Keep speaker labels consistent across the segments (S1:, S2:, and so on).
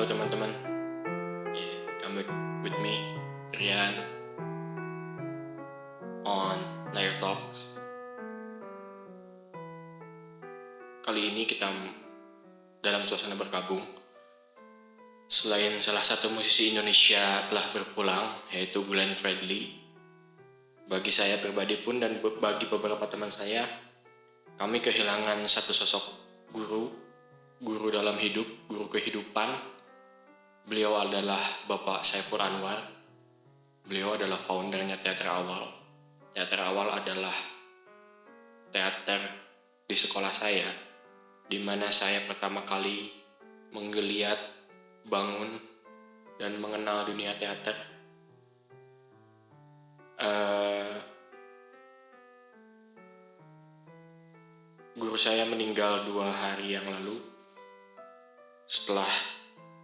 S1: Halo teman-teman, come back with me, Rian, on Nair Talks. Kali ini kita dalam suasana berkabung. Selain salah satu musisi Indonesia telah berpulang, yaitu Glenn Fredly, bagi saya pribadi pun dan bagi beberapa teman saya, kami kehilangan satu sosok guru dalam hidup, guru kehidupan. Beliau adalah Bapak Saiful Anwar. Beliau adalah foundernya Teater Awal. Teater Awal adalah teater di sekolah saya, di mana saya pertama kali menggeliat, bangun, dan mengenal dunia teater. Guru saya meninggal 2 hari yang lalu setelah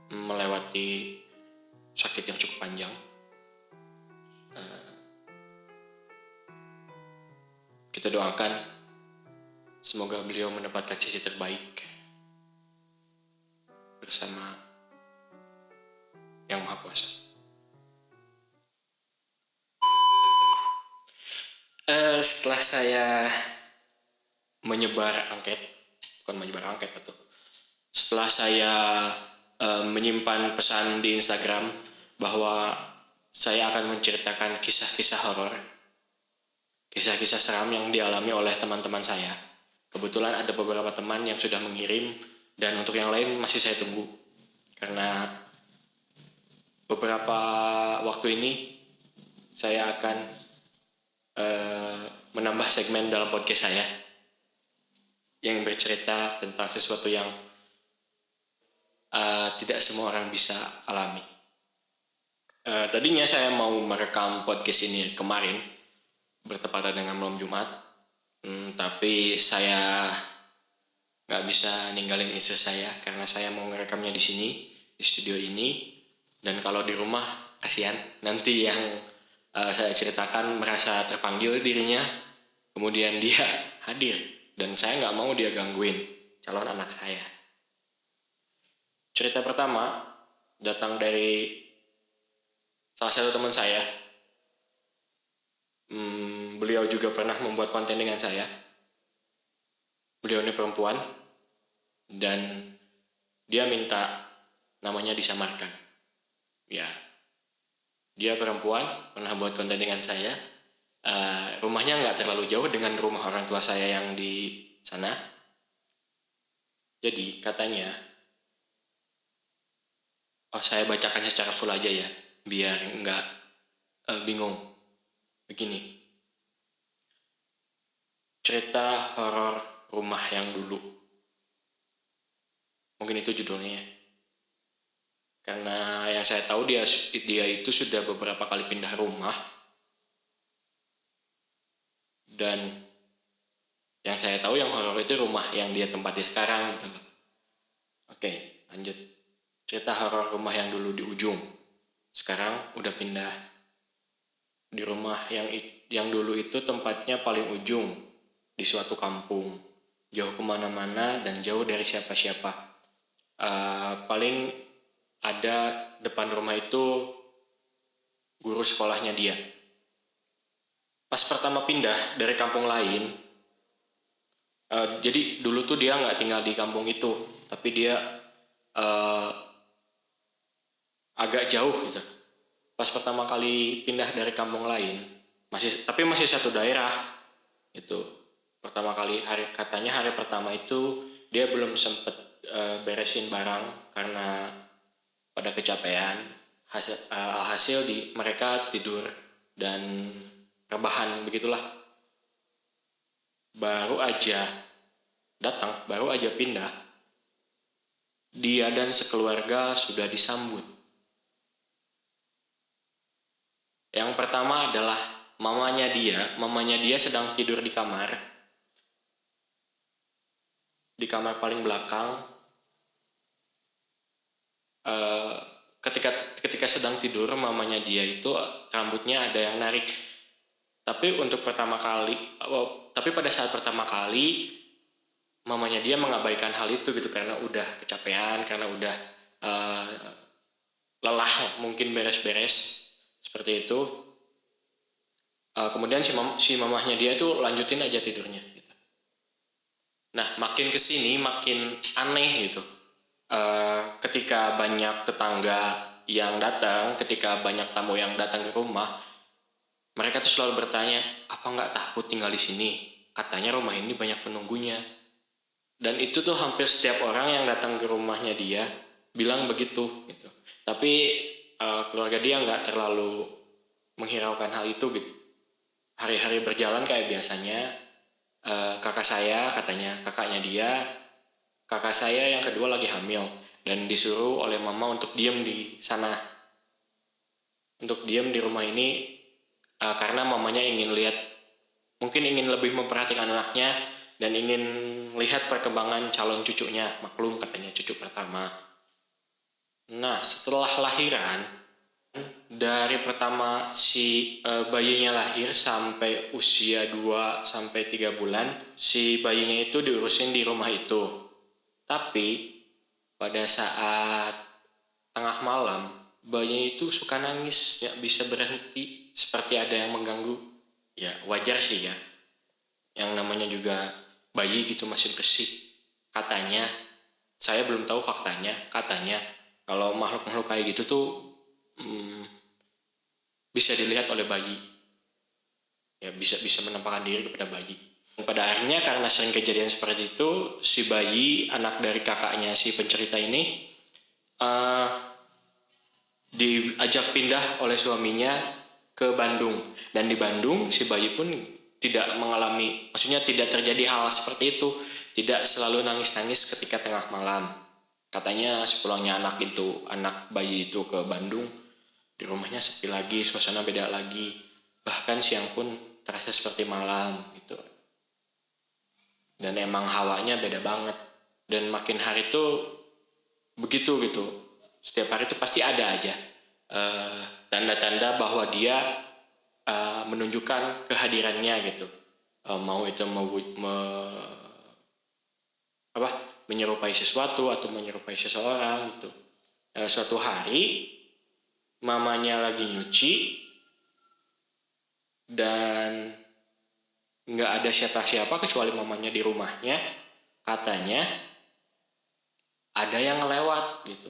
S1: melewati sakit yang cukup panjang. Kita doakan semoga beliau mendapatkan sisi terbaik bersama Yang Maha Kuasa. Setelah saya setelah saya menyimpan pesan di Instagram bahwa saya akan menceritakan kisah-kisah horor, kisah-kisah seram yang dialami oleh teman-teman saya. Kebetulan ada beberapa teman yang sudah mengirim, dan untuk yang lain masih saya tunggu. Karena beberapa waktu ini saya akan menambah segmen dalam podcast saya yang bercerita tentang sesuatu yang tidak semua orang bisa alami. Tadinya saya mau merekam podcast ini kemarin, bertepatan dengan malam Jumat, tapi saya nggak bisa ninggalin istri saya karena saya mau merekamnya di sini, di studio ini. Dan kalau di rumah, kasihan nanti yang saya ceritakan merasa terpanggil dirinya, kemudian dia hadir, dan saya nggak mau dia gangguin calon anak saya. Cerita pertama datang dari salah satu teman saya. Beliau juga pernah membuat konten dengan saya. Beliau ini perempuan dan dia minta namanya disamarkan. Ya, dia perempuan, pernah buat konten dengan saya. Rumahnya nggak terlalu jauh dengan rumah orang tua saya yang di sana. Jadi katanya, saya bacakan secara full aja ya, biar nggak bingung. Begini, cerita horor rumah yang dulu. Mungkin itu judulnya. Karena yang saya tahu dia itu sudah beberapa kali pindah rumah. Dan yang saya tahu yang horor itu rumah yang dia tempati sekarang gitu loh. Oke, lanjut. Cerita horor rumah yang dulu di ujung. Sekarang udah pindah di rumah yang dulu itu tempatnya paling ujung di suatu kampung, jauh kemana-mana dan jauh dari siapa-siapa. Paling ada depan rumah itu guru sekolahnya dia. Pas pertama pindah dari kampung lain, jadi dulu tuh dia nggak tinggal di kampung itu, tapi dia agak jauh gitu. Pas pertama kali pindah dari kampung lain, masih satu daerah itu. Pertama kali katanya hari pertama itu dia belum sempet beresin barang karena pada kecapean. Hasil mereka tidur dan rebahan begitulah. Baru aja pindah, dia dan sekeluarga sudah disambut. Yang pertama adalah mamanya dia sedang tidur di kamar paling belakang. Ketika sedang tidur, mamanya dia itu rambutnya ada yang narik. Tapi pada saat pertama kali mamanya dia mengabaikan hal itu gitu, karena udah kecapean, karena udah uh, lelah mungkin beres-beres seperti itu. Kemudian si mamahnya dia itu lanjutin aja tidurnya gitu. Nah makin kesini makin aneh gitu. Ketika banyak tetangga yang datang, ketika banyak tamu yang datang ke rumah, mereka tuh selalu bertanya, apa nggak takut tinggal di sini? Katanya rumah ini banyak penunggunya. Dan itu tuh hampir setiap orang yang datang ke rumahnya dia bilang begitu gitu. Tapi keluarga dia nggak terlalu menghiraukan hal itu gitu. Hari-hari berjalan kayak biasanya. Kakak saya katanya, kakak saya yang kedua lagi hamil dan disuruh oleh mama untuk diam di sana, untuk diam di rumah ini karena mamanya mungkin ingin lebih memperhatikan anaknya dan ingin lihat perkembangan calon cucunya, maklum katanya cucu pertama. Nah setelah lahiran, dari pertama si bayinya lahir sampai usia 2-3 bulan, si bayinya itu diurusin di rumah itu. Tapi pada saat tengah malam, bayinya itu suka nangis, ya bisa berhenti, seperti ada yang mengganggu. Ya wajar sih ya, yang namanya juga bayi gitu masih bersih. Katanya, saya belum tahu faktanya, katanya kalau makhluk-makhluk kayak gitu tuh bisa dilihat oleh bayi, ya bisa menampakkan diri kepada bayi. Pada akhirnya karena sering kejadian seperti itu, si bayi anak dari kakaknya si pencerita ini diajak pindah oleh suaminya ke Bandung, dan di Bandung si bayi pun tidak mengalami, maksudnya tidak terjadi hal seperti itu, tidak selalu nangis-nangis ketika tengah malam. Katanya sepulangnya anak bayi itu ke Bandung, di rumahnya sepi lagi, suasana beda lagi, bahkan siang pun terasa seperti malam gitu. Dan emang hawanya beda banget. Dan makin hari tuh begitu gitu. Setiap hari tuh pasti ada aja tanda-tanda bahwa dia menunjukkan kehadirannya gitu. Mau itu menyerupai sesuatu atau menyerupai seseorang gitu. Suatu hari mamanya lagi nyuci dan nggak ada siapa-siapa kecuali mamanya di rumahnya. Katanya ada yang lewat gitu,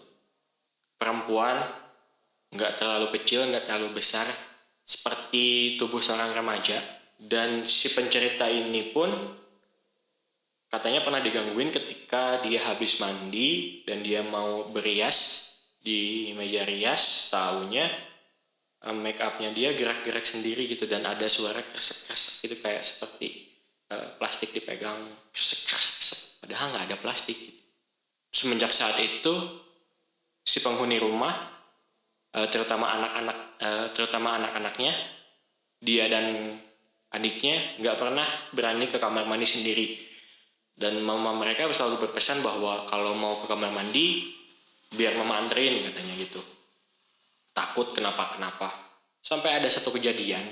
S1: perempuan, nggak terlalu kecil, nggak terlalu besar, seperti tubuh seorang remaja. Dan si pencerita ini pun katanya pernah digangguin ketika dia habis mandi dan dia mau berias di meja rias, taunya make upnya dia gerak-gerak sendiri gitu, dan ada suara kresek-kresek gitu, kayak seperti plastik dipegang kresek-kresek, padahal nggak ada plastik gitu. Semenjak saat itu si penghuni rumah, terutama anak-anaknya, dia dan adiknya nggak pernah berani ke kamar mandi sendiri. Dan mama mereka selalu berpesan bahwa kalau mau ke kamar mandi biar mama anterin katanya gitu, takut kenapa-kenapa. Sampai ada satu kejadian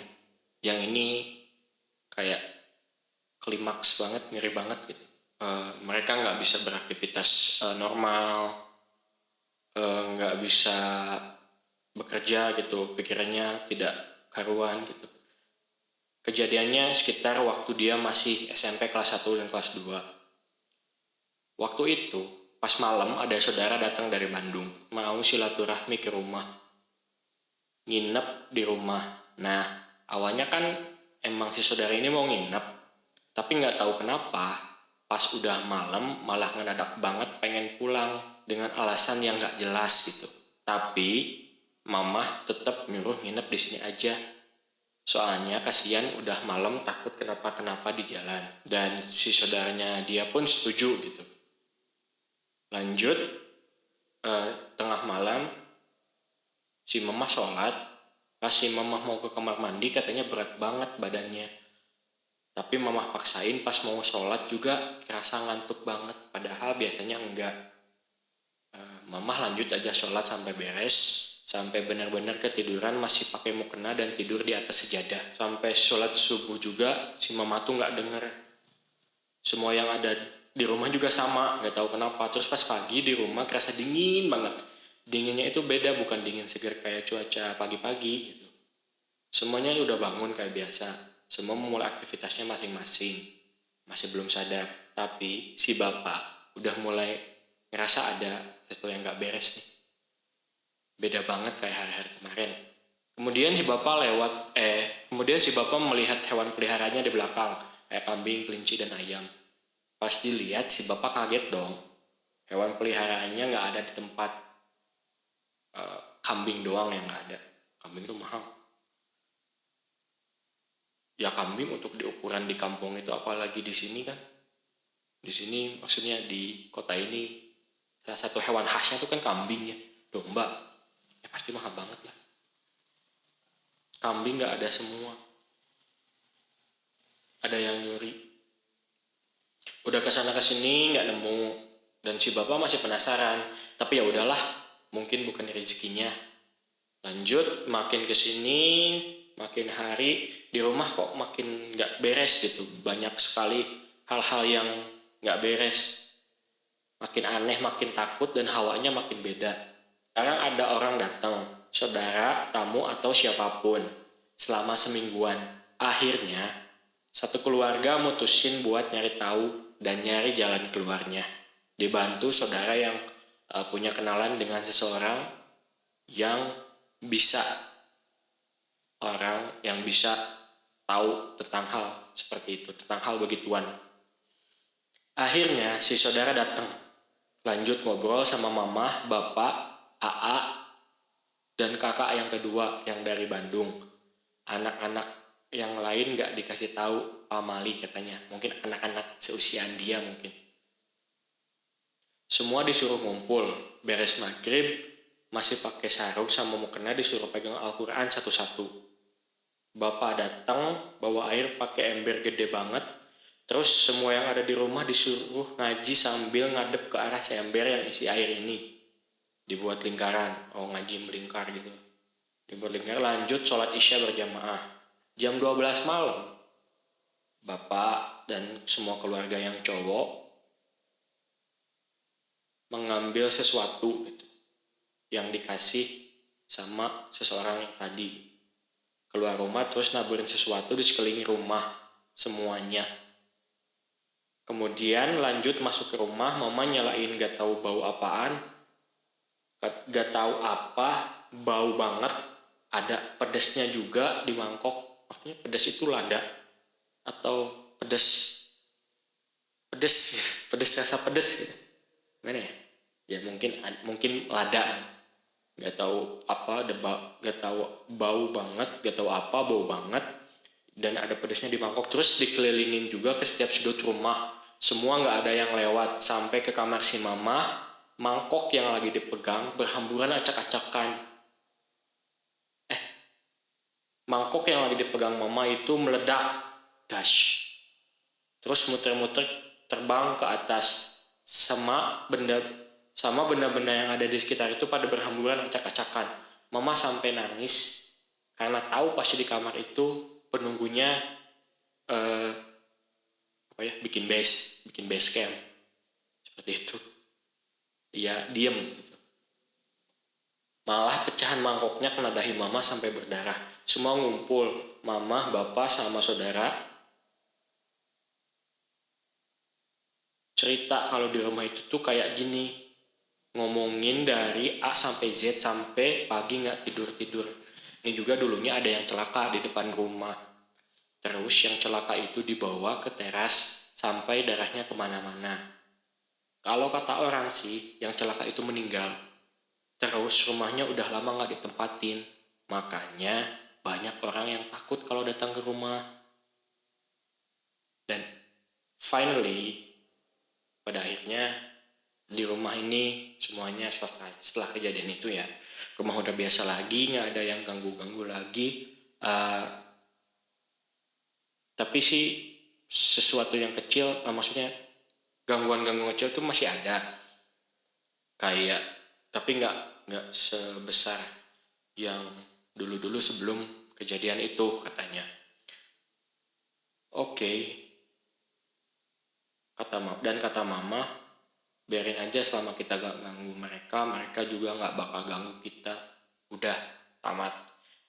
S1: yang ini kayak klimaks banget, ngeri banget gitu. Mereka nggak bisa beraktivitas normal, nggak bisa bekerja gitu, pikirannya tidak karuan gitu. Kejadiannya sekitar waktu dia masih SMP kelas 1 dan kelas 2. Waktu itu pas malam ada saudara datang dari Bandung, mau silaturahmi ke rumah, nginep di rumah. Nah awalnya kan emang si saudara ini mau nginep, tapi nggak tahu kenapa pas udah malam malah ngedadak banget pengen pulang dengan alasan yang nggak jelas gitu. Tapi mama tetap nyuruh nginep di sini aja, soalnya kasihan udah malam takut kenapa-kenapa di jalan. Dan si saudaranya dia pun setuju gitu. Lanjut tengah malam si mama sholat. Pas si mama mau ke kamar mandi katanya berat banget badannya, tapi mama paksain. Pas mau sholat juga kerasa ngantuk banget, padahal biasanya enggak. Mama lanjut aja sholat sampai beres, sampai benar-benar ketiduran, masih pakai mukena dan tidur di atas sejadah. Sampai sholat subuh juga si mama tuh nggak denger. Semua yang ada di rumah juga sama, nggak tahu kenapa. Terus pas pagi di rumah kerasa dingin banget. Dinginnya itu beda, bukan dingin segar kayak cuaca pagi-pagi gitu. Semuanya udah bangun kayak biasa. Semua memulai aktivitasnya masing-masing. Masih belum sadar, tapi si bapak udah mulai ngerasa ada sesuatu yang nggak beres nih. Beda banget kayak hari-hari kemarin. Kemudian si bapak melihat hewan peliharaannya di belakang, kayak kambing, kelinci, dan ayam. Pas dilihat si bapak kaget dong. Hewan peliharaannya nggak ada di tempat. Kambing doang yang nggak ada. Kambing itu mahal. Ya kambing untuk diukuran di kampung itu, apalagi di sini kan. Di sini maksudnya di kota ini salah satu hewan khasnya tuh kan kambing ya, domba. Ya pasti mahal banget lah. Kambing nggak ada semua. Ada yang nyuri. Udah kesana kesini nggak nemu, dan si bapak masih penasaran. Tapi ya udahlah, mungkin bukan rezekinya. Lanjut makin kesini, makin hari di rumah kok makin nggak beres gitu. Banyak sekali hal-hal yang nggak beres. Makin aneh, makin takut, dan hawanya makin beda. Sekarang ada orang datang, saudara, tamu, atau siapapun, selama semingguan. Akhirnya satu keluarga mutusin buat nyari tahu dan nyari jalan keluarnya. Dibantu saudara yang punya kenalan dengan seseorang yang bisa tahu tentang hal seperti itu, tentang hal begituan. Akhirnya si saudara datang, lanjut ngobrol sama mama, bapak, AA, dan kakak yang kedua yang dari Bandung. Anak-anak yang lain gak dikasih tahu pamali katanya, mungkin anak-anak seusiaan dia mungkin. Semua disuruh ngumpul, beres maghrib, masih pakai sarung sama mukena disuruh pegang Al-Quran satu-satu. Bapak datang bawa air pakai ember gede banget. Terus semua yang ada di rumah disuruh ngaji sambil ngadep ke arah ember yang isi air ini. Dibuat lingkaran, ngaji melingkar gitu. Dibuat lingkaran, lanjut sholat isya berjamaah. Jam 12 malam, bapak dan semua keluarga yang cowok mengambil sesuatu gitu, yang dikasih sama seseorang yang tadi. Keluar rumah terus naburin sesuatu di sekeliling rumah semuanya. Kemudian lanjut masuk ke rumah, mama nyalain gak tahu bau apaan, gak tahu apa, bau banget, ada pedesnya juga di mangkok. Maksudnya pedes itu lada atau pedes rasa pedes gitu. Gimana ya? Ya mungkin lada. Gak tahu apa, gak tahu bau banget, gak tahu apa, bau banget. Dan ada pedasnya di mangkok. Terus dikelilingin juga ke setiap sudut rumah. Semua gak ada yang lewat. Sampai ke kamar si mama, mangkok yang lagi dipegang berhamburan acak-acakan. Mangkok yang lagi dipegang mama itu meledak. Dash. Terus muter-muter terbang ke atas. Sama benda-benda yang ada di sekitar itu pada berhamburan acak-acakan. Mama sampai nangis karena tahu pasti di kamar itu penunggunya bikin base camp seperti itu. Ya diem gitu. Malah pecahan mangkoknya kena dahi mama sampai berdarah. Semua ngumpul, mama, bapak, sama saudara. Cerita kalau di rumah itu tuh kayak gini, ngomongin dari A sampai Z sampai pagi gak tidur-tidur. Ini juga dulunya ada yang celaka di depan rumah. Terus yang celaka itu dibawa ke teras sampai darahnya kemana-mana. Kalau kata orang sih, yang celaka itu meninggal. Terus rumahnya udah lama gak ditempatin. Makanya banyak orang yang takut kalau datang ke rumah. Dan finally, pada akhirnya di rumah ini semuanya selesai. Setelah kejadian itu ya, rumah udah biasa lagi, gak ada yang ganggu-ganggu lagi. Tapi sih sesuatu yang kecil, maksudnya gangguan-gangguan kecil tuh masih ada. Kayak, tapi nggak sebesar yang dulu-dulu sebelum kejadian itu katanya. Oke. kata mama, biarin aja selama kita gak ganggu mereka juga gak bakal ganggu kita. Udah, tamat.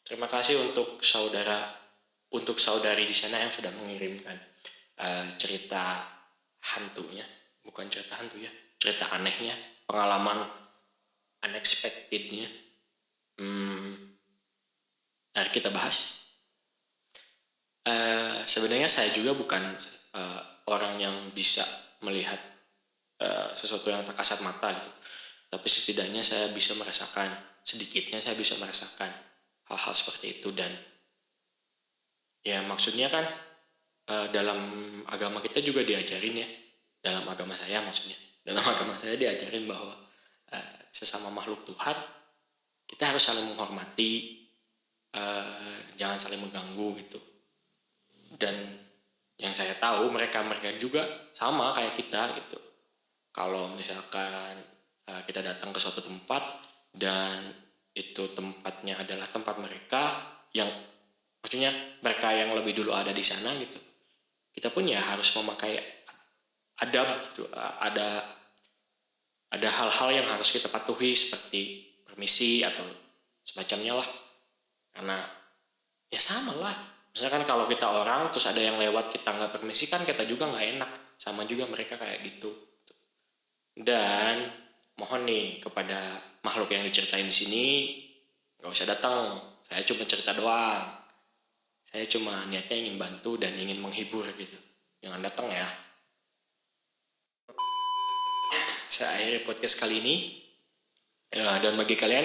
S1: Terima kasih untuk saudari di sana yang sudah mengirimkan cerita hantunya, bukan cerita hantu ya, cerita anehnya, pengalaman unexpectednya. Mari kita bahas. Sebenarnya saya juga bukan orang yang bisa melihat sesuatu yang tak kasat mata gitu, tapi setidaknya sedikitnya saya bisa merasakan hal-hal seperti itu. Dan ya maksudnya kan dalam agama kita juga diajarin ya, dalam agama saya diajarin bahwa sesama makhluk Tuhan kita harus saling menghormati, jangan saling mengganggu gitu. Dan yang saya tahu mereka juga sama kayak kita gitu. Kalau misalkan kita datang ke suatu tempat dan itu tempatnya adalah tempat mereka, yang maksudnya mereka yang lebih dulu ada di sana gitu, kita pun ya harus memakai adab gitu. Ada hal-hal yang harus kita patuhi seperti permisi atau semacamnya lah, karena ya sama lah. Misalkan kalau kita orang terus ada yang lewat kita nggak permisi, kan kita juga nggak enak, sama juga mereka kayak gitu. Dan mohon nih kepada makhluk yang diceritain di sini, nggak usah datang, saya cuma cerita doang, saya cuma niatnya ingin bantu dan ingin menghibur gitu, jangan datang ya. Saya akhiri podcast kali ini. Dan bagi kalian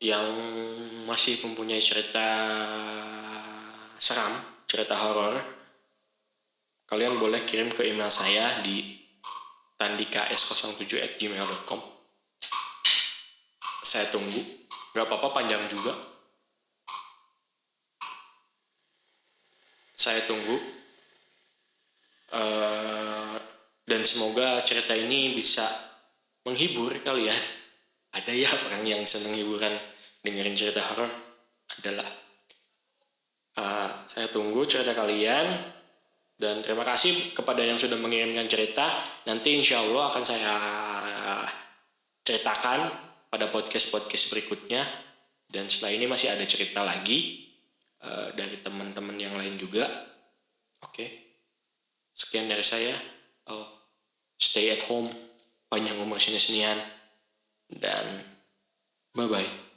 S1: yang masih mempunyai cerita seram, cerita horor, kalian boleh kirim ke email saya di tandikas07@gmail.com. Saya tunggu. Gak apa-apa panjang juga, saya tunggu. Dan semoga cerita ini bisa menghibur kalian. Ada ya orang yang seneng hiburan dengerin cerita horor? Adalah. Saya tunggu cerita kalian. Dan terima kasih kepada yang sudah mengirimkan cerita. Nanti insya Allah akan saya ceritakan pada podcast-podcast berikutnya. Dan setelah ini masih ada cerita lagi dari teman-teman yang lain juga. Oke. Sekian dari saya. Stay at home, panjang umur seni-senian, dan bye-bye.